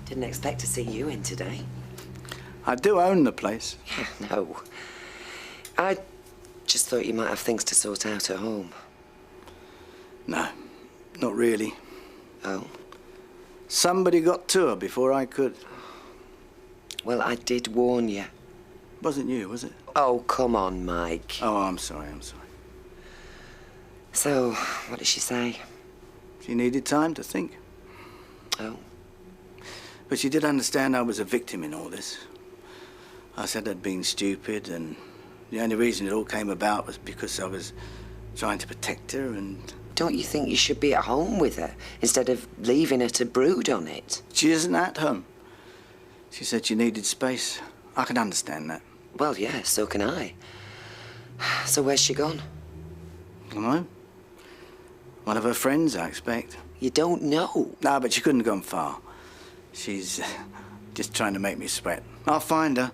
Didn't expect to see you in today. I do own the place. No. I just thought you might have things to sort out at home. No, not really. Oh? Somebody got to her before I could. Well, I did warn you. Wasn't you, was it? Oh, come on, Mike. Oh, I'm sorry. So, what did she say? She needed time to think. Oh? But she did understand I was a victim in all this. I said I'd been stupid, and the only reason it all came about was because I was trying to protect her and... Don't you think you should be at home with her, instead of leaving her to brood on it? She isn't at home. She said she needed space. I can understand that. Well, yeah, so can I. So where's she gone? Come on. One of her friends, I expect. You don't know? No, but she couldn't have gone far. She's just trying to make me sweat. I'll find her,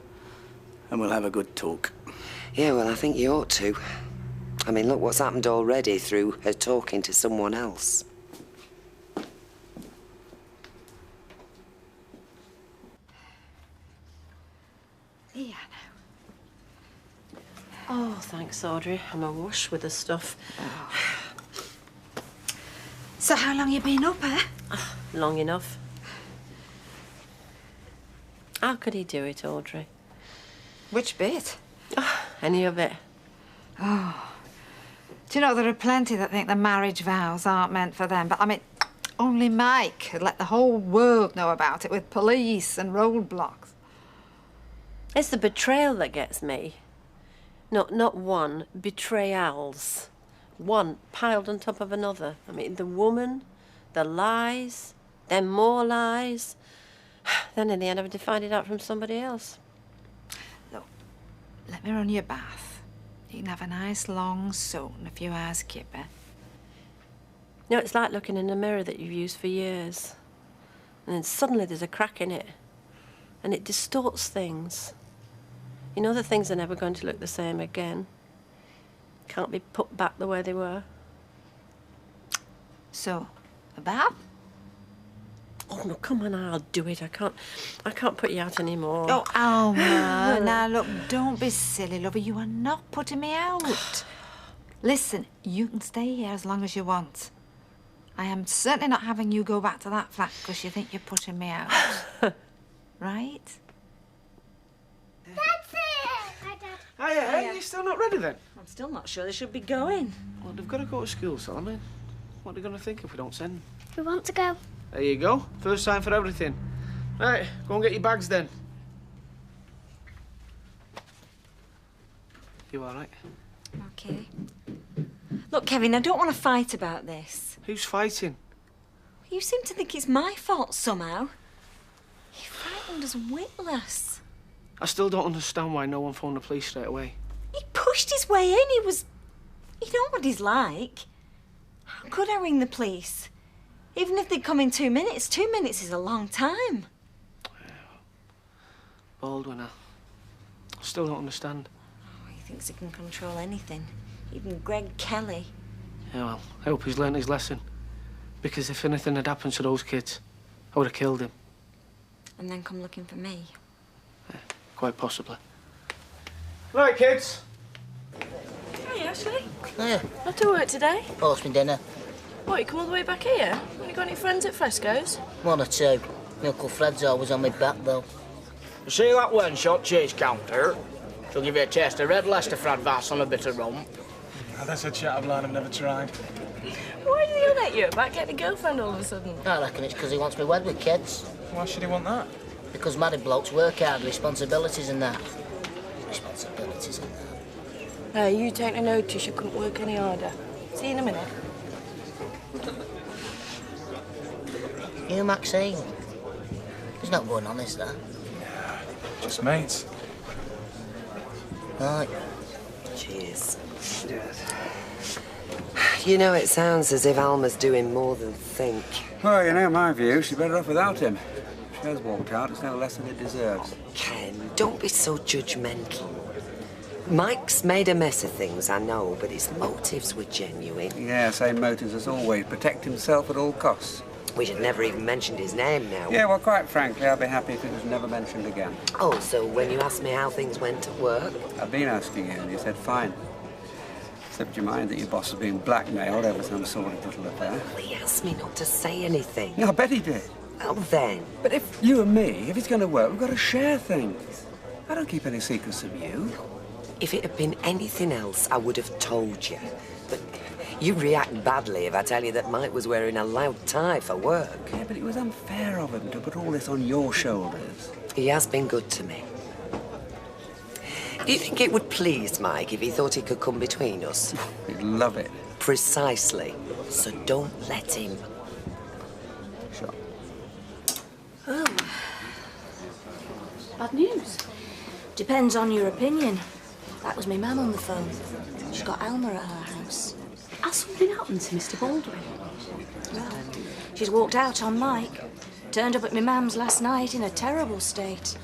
and we'll have a good talk. Yeah, well, I think you ought to. I mean, look what's happened already through her talking to someone else. Yeah, oh, thanks, Audrey. I'm awash with the stuff. Oh. So how long you been up, eh? Long enough. How could he do it, Audrey? Which bit? Any of it. Oh. Do you know, there are plenty that think the marriage vows aren't meant for them, but I mean, only Mike could let the whole world know about it with police and roadblocks. It's the betrayal that gets me. Not one, betrayals. One piled on top of another. I mean, the woman, the lies, then more lies. Then in the end, I had to find it out from somebody else. Look, let me run your bath. You can have a nice long soak and a few hours kipper. You know, it's like looking in a mirror that you've used for years. And then suddenly there's a crack in it. And it distorts things. You know that things are never going to look the same again. Can't be put back the way they were. So, a bath? Oh, no, come on, I'll do it. I can't put you out anymore. Oh, Alma. Now, look, don't be silly, lover. You are not putting me out. Listen, you can stay here as long as you want. I am certainly not having you go back to that flat because you think you're putting me out. Right? That's it! Hi, Dad. Hiya, hey, you're still not ready then? I'm still not sure they should be going. Well, they've got to go to school, Solomon. What are they going to think if we don't send them? We want to go. There you go. First time for everything. Right, go and get your bags then. You all right? Okay. Look, Kevin, I don't want to fight about this. Who's fighting? You seem to think it's my fault somehow. You frightened us witless. I still don't understand why no one phoned the police straight away. He pushed his way in. He was... You know what he's like. How could I ring the police? Even if they'd come in 2 minutes, 2 minutes is a long time. Baldwin, I still don't understand. Oh, he thinks he can control anything. Even Greg Kelly. Yeah, well, I hope he's learned his lesson. Because if anything had happened to those kids, I would have killed him. And then come looking for me. Yeah, quite possibly. Right, kids. Hey, Ashley. Yeah. Not to work today? Post me dinner. What, you come all the way back here? Have you got any friends at Fresco's? One or two. My Uncle Fred's always on my back, though. You see that one-shot cheese counter? She'll give you a taste of red Leicester for advice on a bit of rum. Oh, that's a chat of line I've never tried. Why did he yell at you about getting a girlfriend all of a sudden? I reckon it's because he wants me wed with kids. Why should he want that? Because married blokes work hard, responsibilities and that. Responsibilities and that. You take no notice, you couldn't work any harder. See you in a minute. You, Maxine? There's not going on, is there? Yeah, just mates. Right. Cheers. You know, it sounds as if Alma's doing more than think. Well, you know my view. She's better off without him. If she has walked out, it's no less than it deserves. Ken, don't be so judgmental. Mike's made a mess of things, I know, but his motives were genuine. Yeah, same motives as always. Protect himself at all costs. We should never even mentioned his name now. Yeah, well, quite frankly, I'll be happy if it was never mentioned again. Oh, so when you asked me how things went at work? I've been asking you, and you said fine. Except you mind that your boss is being blackmailed over some sort of little affair. Well, he asked me not to say anything. Yeah, I bet he did. Well, then. But if you and me, if it's going to work, we've got to share things. I don't keep any secrets from you. If it had been anything else, I would have told you. But you react badly if I tell you that Mike was wearing a loud tie for work. Yeah, but it was unfair of him to put all this on your shoulders. He has been good to me. Do you think it would please Mike if he thought he could come between us? He'd love it. Precisely. So don't let him. Sure. Oh. Bad news? Depends on your opinion. That was me mum on the phone. She's got Alma at her house. Has something happened to Mr. Baldwin? Well, she's walked out on Mike. Turned up at my mum's last night in a terrible state.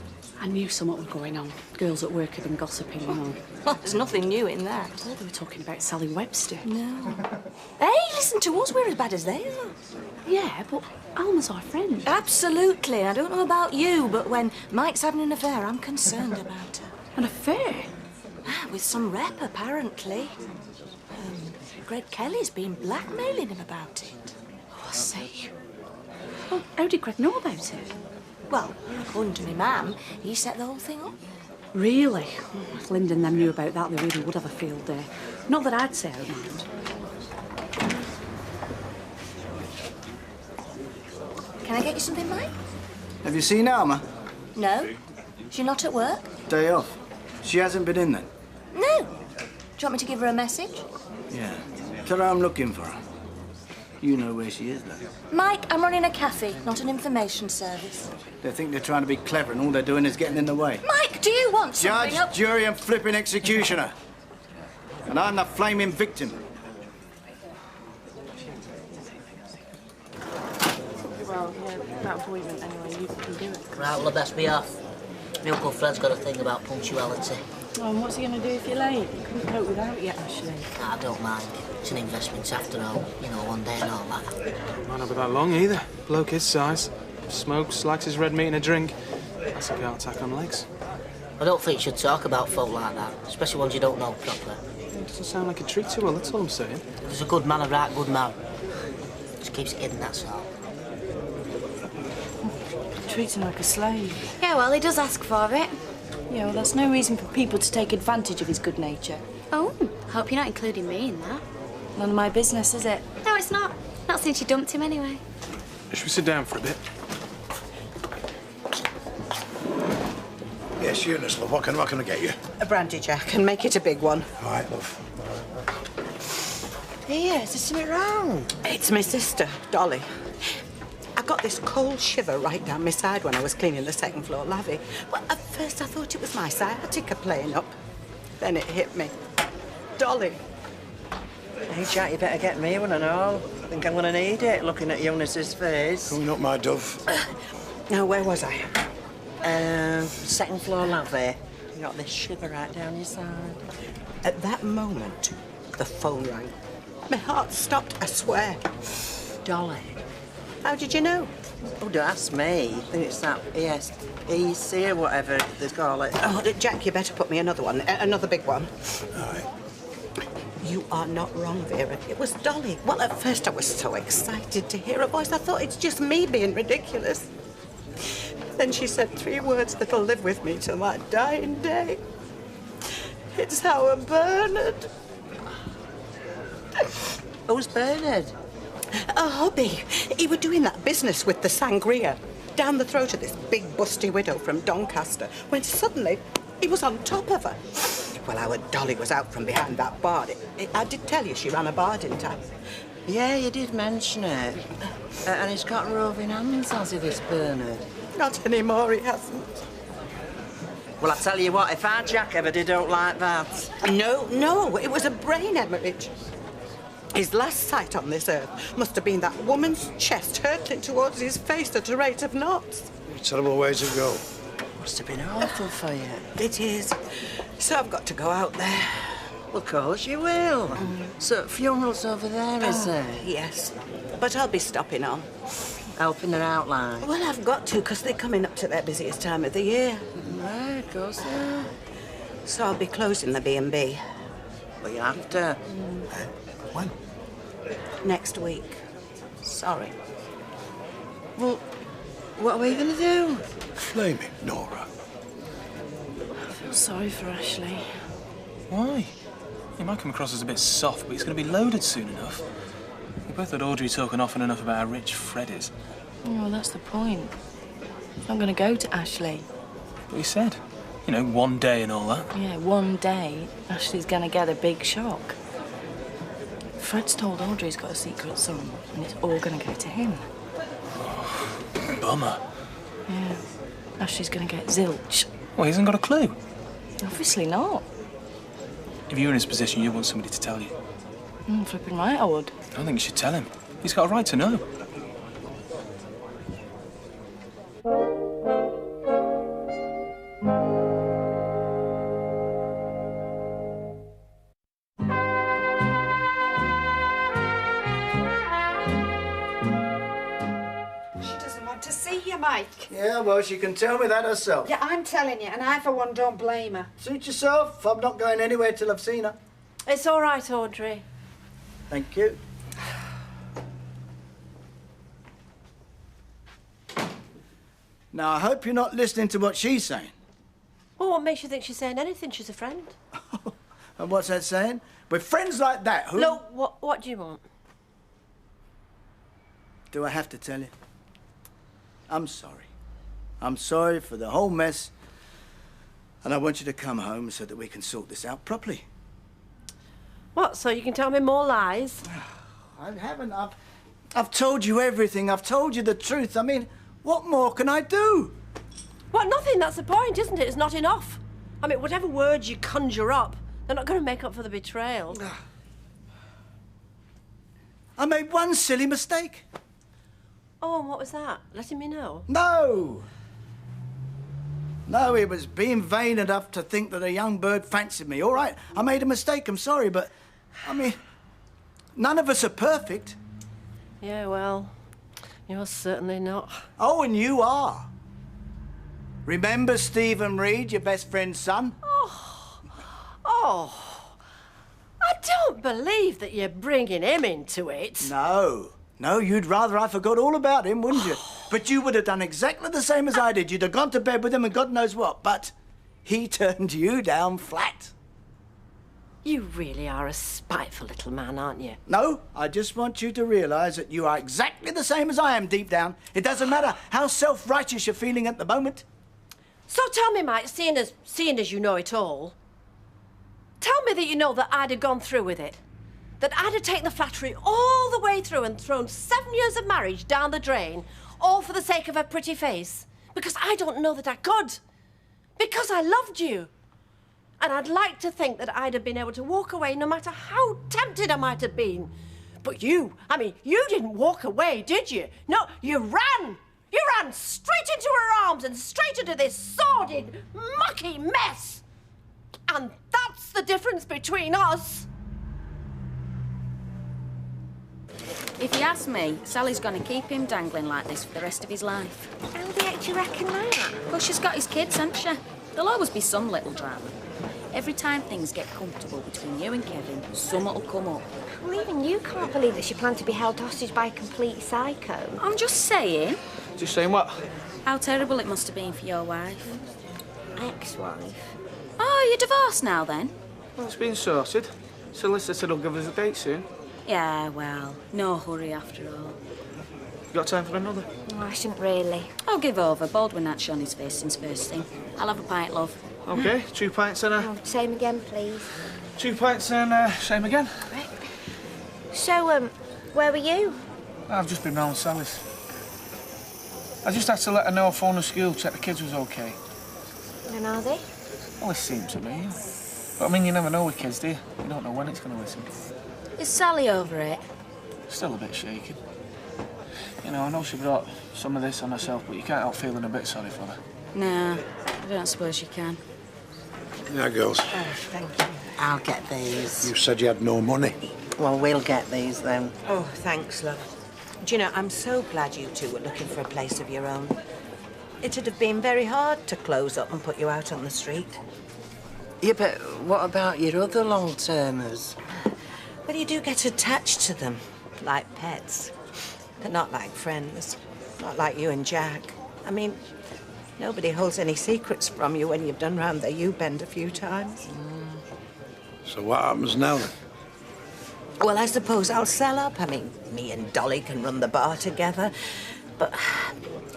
I knew something was going on. Girls at work had been gossiping, you know. Well, there's nothing new in that. Oh, they were talking about Sally Webster. No. Hey, listen to us. We're as bad as they are. Yeah, but Alma's our friend. Absolutely. I don't know about you, but when Mike's having an affair, I'm concerned about her. An affair? With some rep, apparently. Greg Kelly's been blackmailing him about it. Oh, I see. Well, how did Greg know about it? Well, according to me mum, he set the whole thing up. Really? Oh, if Linda and them knew about that, they really would have a field day. Not that I'd say I'd mind. Can I get you something, Mike? Have you seen Alma? No. She's not at work? Day off. She hasn't been in then? No. Do you want me to give her a message? Yeah. Tell her I'm looking for her. You know where she is, though. Mike, I'm running a cafe, not an information service. They think they're trying to be clever and all they're doing is getting in the way. Mike, do you want something? Judge, jury and flipping executioner. And I'm the flaming victim. Well, yeah, that appointment anyway, you can do it. Right, well, I best be off. My Uncle Fred's got a thing about punctuality. Oh, and what's he going to do if you're late? You couldn't cope without it yet, Ashley. I don't mind. It's an investment after all. You know, one day and all that. Might not be that long either. Bloke his size. Smokes, likes his red meat and a drink. That's a good attack on legs. I don't think you should talk about folk like that, especially ones you don't know properly. It doesn't sound like a treat to her, that's all I'm saying. If he's a good man, a right good man. Just keeps it hidden, that's all. Treats him like a slave. Yeah, well, he does ask for it. Yeah, well, that's no reason for people to take advantage of his good nature. Oh, hope you're not including me in that. None of my business, is it? No, it's not. Not since you dumped him anyway. Should we sit down for a bit? Yes, Eunice, love. What can I get you? A brandy, Jack, and make it a big one. All right, love. Here, is there something wrong? It's my sister, Dolly. I got this cold shiver right down my side when I was cleaning the second floor lavvy. Well, at first I thought it was my sciatica playing up. Then it hit me. Dolly. Hey, Jack, you better get me one and all. I think I'm going to need it, looking at Eunice's face. Coming up, my dove. Now, where was I? Second floor lavvy. You got this shiver right down your side. At that moment, the phone rang. My heart stopped, I swear. Dolly. How did you know? Oh, don't ask me. I think it's that EC or whatever they call it. Oh, Jack, you better put me another one, another big one. All right. You are not wrong, Vera. It was Dolly. Well, at first I was so excited to hear her voice. I thought it's just me being ridiculous. Then she said 3 words that'll live with me till my dying day. It's Howard Bernard. Who's Bernard? A hobby. He were doing that business with the sangria down the throat of this big busty widow from Doncaster when suddenly he was on top of her. Well, our Dolly was out from behind that bar. I did tell you she ran a bar, didn't I? Yeah, you did mention it. And he's got roving hands, has he, this Bernard? Not anymore, he hasn't. Well, I tell you what, if our Jack ever did out like that... No, it was a brain hemorrhage. His last sight on this earth must have been that woman's chest hurtling towards his face at a rate of knots. Terrible way to go. Must have been awful for you. It is. So I've got to go out there. Well, of course you will. So, funeral's over there, is there? Yes. But I'll be stopping on. helping her out, like? Well, I've got to, because they're coming up to their busiest time of the year. Right, of course they are. So I'll be closing the B&B. Well, you have to. When? Next week. Sorry. Well, what are we going to do? Flaming, Nora. I feel sorry for Ashley. Why? He might come across as a bit soft, but he's going to be loaded soon enough. We both had Audrey talking often enough about how rich Fred is. Oh, well, that's the point. I'm going to go to Ashley. But he said, you know, one day and all that. Yeah, one day, Ashley's going to get a big shock. Fred's told Audrey he's got a secret son, and it's all going to go to him. Oh, bummer. Yeah. Ashley's going to get zilch. Well, he hasn't got a clue. Obviously not. If you were in his position, you'd want somebody to tell you. Flipping right, I would. I don't think you should tell him. He's got a right to know. She doesn't want to see you, Mike. Yeah, well, she can tell me that herself. Yeah, I'm telling you, and I, for one, don't blame her. Suit yourself. I'm not going anywhere till I've seen her. It's all right, Audrey. Thank you. Now, I hope you're not listening to what she's saying. Well, what makes you think she's saying anything? She's a friend. And what's that saying? With friends like that, who... Look, what do you want? Do I have to tell you? I'm sorry. I'm sorry for the whole mess. And I want you to come home so that we can sort this out properly. What, so you can tell me more lies? I haven't. I've told you everything. I've told you the truth. I mean, what more can I do? Well, nothing. That's the point, isn't it? It's not enough. I mean, whatever words you conjure up, they're not going to make up for the betrayal. I made one silly mistake. Oh, and what was that? Letting me know? No! No, it was being vain enough to think that a young bird fancied me. All right, I made a mistake, I'm sorry, but, I mean, none of us are perfect. Yeah, well, you're certainly not. Oh, and you are. Remember Stephen Reed, your best friend's son? Oh, I don't believe that you're bringing him into it. No. No, you'd rather I forgot all about him, wouldn't you? But you would have done exactly the same as I did. You'd have gone to bed with him and God knows what. But he turned you down flat. You really are a spiteful little man, aren't you? No, I just want you to realise that you are exactly the same as I am deep down. It doesn't matter how self-righteous you're feeling at the moment. So tell me, Mike, seeing as you know it all, tell me that you know that I'd have gone through with it. That I'd have taken the flattery all the way through and thrown 7 years of marriage down the drain, all for the sake of her pretty face. Because I don't know that I could. Because I loved you. And I'd like to think that I'd have been able to walk away no matter how tempted I might have been. But you didn't walk away, did you? No, you ran. You ran straight into her arms and straight into this sordid, mucky mess. And that's the difference between us. If you ask me, Sally's going to keep him dangling like this for the rest of his life. How the heck do you reckon that? Well, she's got his kids, hasn't she? There'll always be some little drama. Every time things get comfortable between you and Kevin, something'll come up. Well, even you can't believe that she planned to be held hostage by a complete psycho. I'm just saying. Just saying what? How terrible it must have been for your wife. Ex-wife. Oh, you're divorced now, then? Well, it's been sorted. Solicitor said he'll give us a date soon. Yeah, well, no hurry after all. You got time for another? Oh, I shouldn't really. I'll give over. Baldwin had shown his face since first thing. I'll have a pint, love. OK, 2 pints and a... Oh, same again, please. 2 pints and same again. Right. So, where were you? I've just been round Sally's. I just had to let her know I phoned the school, check the kids was OK. And are they? Well, it seems to me. But, I mean, you never know with kids, do you? You don't know when it's going to listen. Is Sally over it? Still a bit shaken. You know, I know she brought some of this on herself, but you can't help feeling a bit sorry for her. No, I don't suppose you can. Now, girls. Oh, thank you. I'll get these. You said you had no money. Well, we'll get these then. Oh, thanks, love. Do you know, I'm so glad you two were looking for a place of your own. It'd have been very hard to close up and put you out on the street. Yeah, but what about your other long-termers? Well, you do get attached to them, like pets. But not like friends. Not like you and Jack. I mean, nobody holds any secrets from you when you've done round their U-bend a few times. So what happens now, then? Well, I suppose I'll sell up. I mean, me and Dolly can run the bar together. But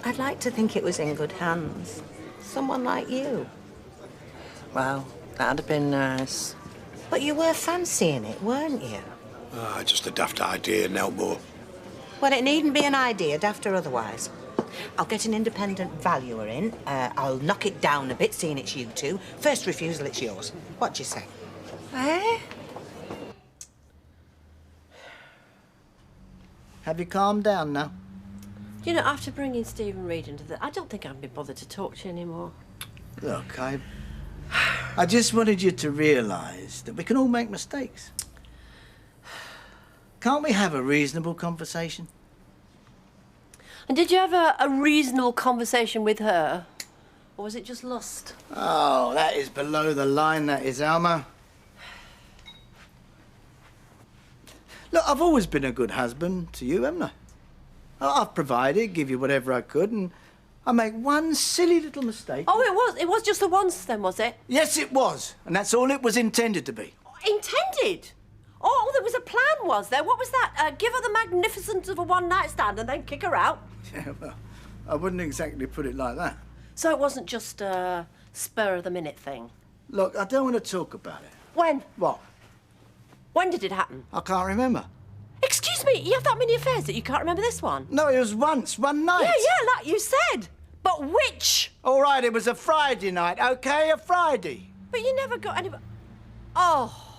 I'd like to think it was in good hands. Someone like you. Well, that'd have been nice. But you were fancying it, weren't you? Just a daft idea, no more. Well, it needn't be an idea, daft or otherwise. I'll get an independent valuer in. I'll knock it down a bit, seeing it's you two. First refusal, it's yours. What do you say? Eh? Have you calmed down now? You know, after bringing Stephen Reed into I don't think I'd be bothered to talk to you anymore. Look, I just wanted you to realise that we can all make mistakes. Can't we have a reasonable conversation? And did you have a reasonable conversation with her? Or was it just lust? Oh, that is below the line, that is, Alma. Look, I've always been a good husband to you, haven't I? I've provided, give you whatever I could, and I make one silly little mistake. Oh, it was just the once then, was it? Yes, it was. And that's all it was intended to be. Intended? Oh, there was a plan, was there? What was that? Give her the magnificence of a one-night stand and then kick her out? Yeah, well, I wouldn't exactly put it like that. So it wasn't just a spur-of-the-minute thing? Look, I don't want to talk about it. When? What? When did it happen? I can't remember. Excuse me, you have that many affairs that you can't remember this one? No, it was once, one night. Yeah, like you said. But which? All right, it was a Friday night, OK? A Friday. But you never got any... Oh.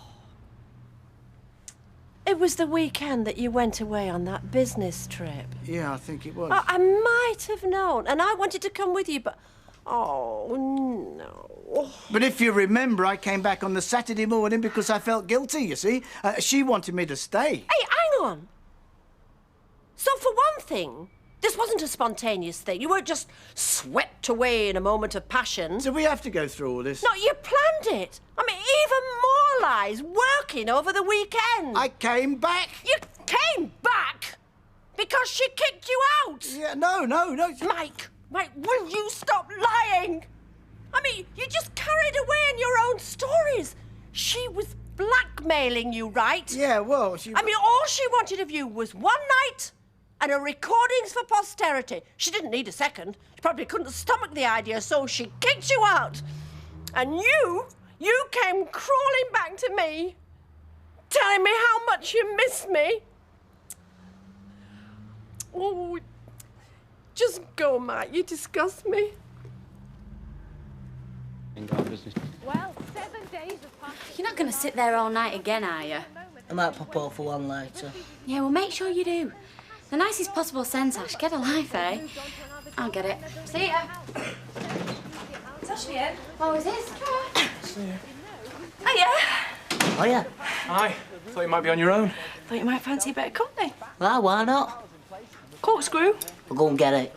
It was the weekend that you went away on that business trip. Yeah, I think it was. Oh, I might have known, and I wanted to come with you, but... Oh, no. But if you remember, I came back on the Saturday morning because I felt guilty, you see. She wanted me to stay. Hey, hang on. So, for one thing, this wasn't a spontaneous thing. You weren't just swept away in a moment of passion. So we have to go through all this? No, you planned it. I mean, even more lies, working over the weekend. I came back. You came back? Because she kicked you out? Yeah, no. Mike, will you stop lying? I mean, you just carried away in your own stories. She was blackmailing you, right? Yeah, well, I mean, all she wanted of you was one night and a recordings for posterity. She didn't need a second. She probably couldn't stomach the idea, so she kicked you out. And you came crawling back to me, telling me how much you miss me. Oh, just go, Mike. You disgust me. Well, 7 days have passed. You're not going to sit there all night again, are you? I might pop off for one later. Yeah, well, make sure you do. The nicest possible sense, Ash. Get a life, eh? I'll get it. See ya. Is Ashley in? Oh, is this? See ya. Hiya. Oh, yeah? Hi. Thought you might be on your own. Thought you might fancy a bit of company. Well, why not? Corkscrew. We'll go and get it.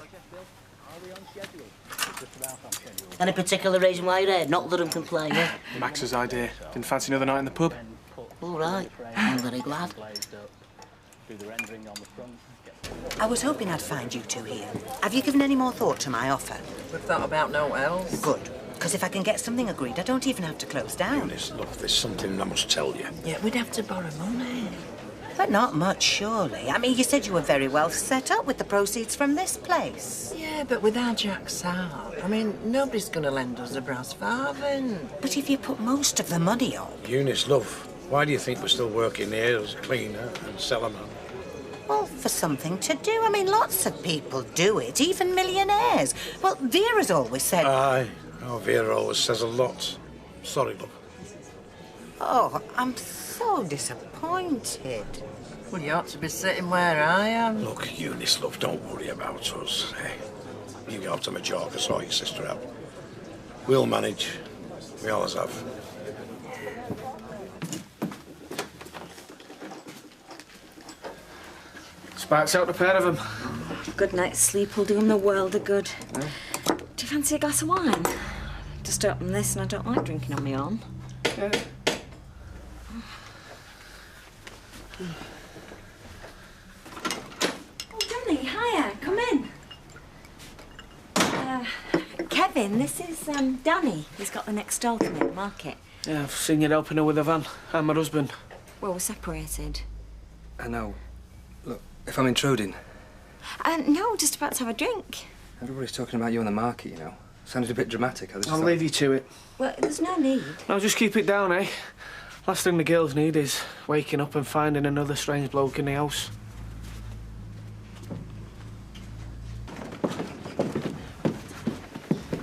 Any particular reason why you're here? Not that I'm complaining. Max's idea. Didn't fancy another night in the pub? All right. I'm very glad. I was hoping I'd find you two here. Have you given any more thought to my offer? We've thought about no else. Good. Because if I can get something agreed, I don't even have to close down. Eunice, look, there's something I must tell you. Yeah, we'd have to borrow money. But not much, surely. I mean, you said you were very well set up with the proceeds from this place. Yeah, but with our Jack's out, I mean, nobody's going to lend us a brass farthing. But if you put most of the money on... Eunice, love, why do you think we're still working here as a cleaner and cellarman? Well, for something to do. I mean, lots of people do it, even millionaires. Well, Vera's always said... Aye. Oh, Vera always says a lot. Sorry, love. Oh, I'm so disappointed. Well, you ought to be sitting where I am. Look, Eunice, love, don't worry about us. Hey, you go to Majorca, sort your sister out. We'll manage. We always have. Sparks out the pair of them. Good night's sleep will do him the world of good. Yeah. Do you fancy a glass of wine? Just open this, and I don't like drinking on my own. Yeah. Oh, Danny, hiya. Come in. Kevin, this is Danny. He's got the next stall to make market. Yeah, I've seen you helping her with the van. I'm her husband. Well, we're separated. I know. Look, if I'm intruding. No, just about to have a drink. Everybody's talking about you on the market, you know. Sounded a bit dramatic. I'll leave you to it. Well, there's no need. No, just keep it down, eh? Last thing the girls need is waking up and finding another strange bloke in the house.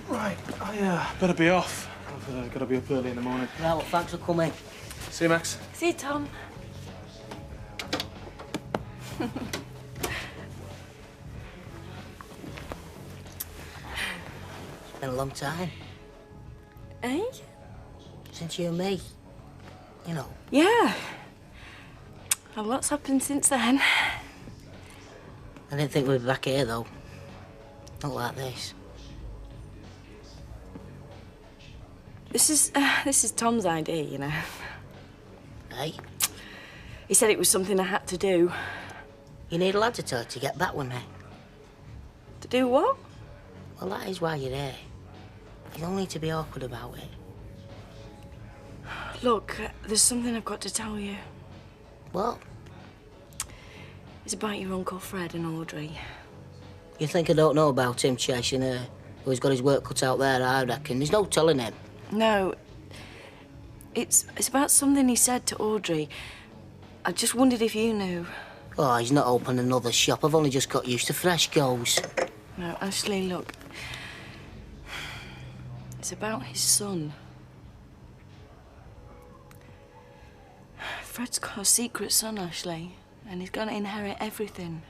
Right, I better be off. I've got to be up early in the morning. Right, well, thanks for coming. See you, Max. See you, Tom. It's been a long time. Eh? Since you and me. You know. Yeah. A lot's happened since then. I didn't think we'd be back here, though. Not like this. This is Tom's idea, you know. Hey? He said it was something I had to do. You need a lad to tell you to get back with me. To do what? Well, that is why you're here. You don't need to be awkward about it. Look, there's something I've got to tell you. What? It's about your Uncle Fred and Audrey. You think I don't know about him chasing her? Well, he's got his work cut out there, I reckon. There's no telling him. No. It's about something he said to Audrey. I just wondered if you knew. Oh, he's not opened another shop. I've only just got used to fresh goes. No, Ashley, look. It's about his son. Fred's got a secret son, Ashley, and he's gonna inherit everything.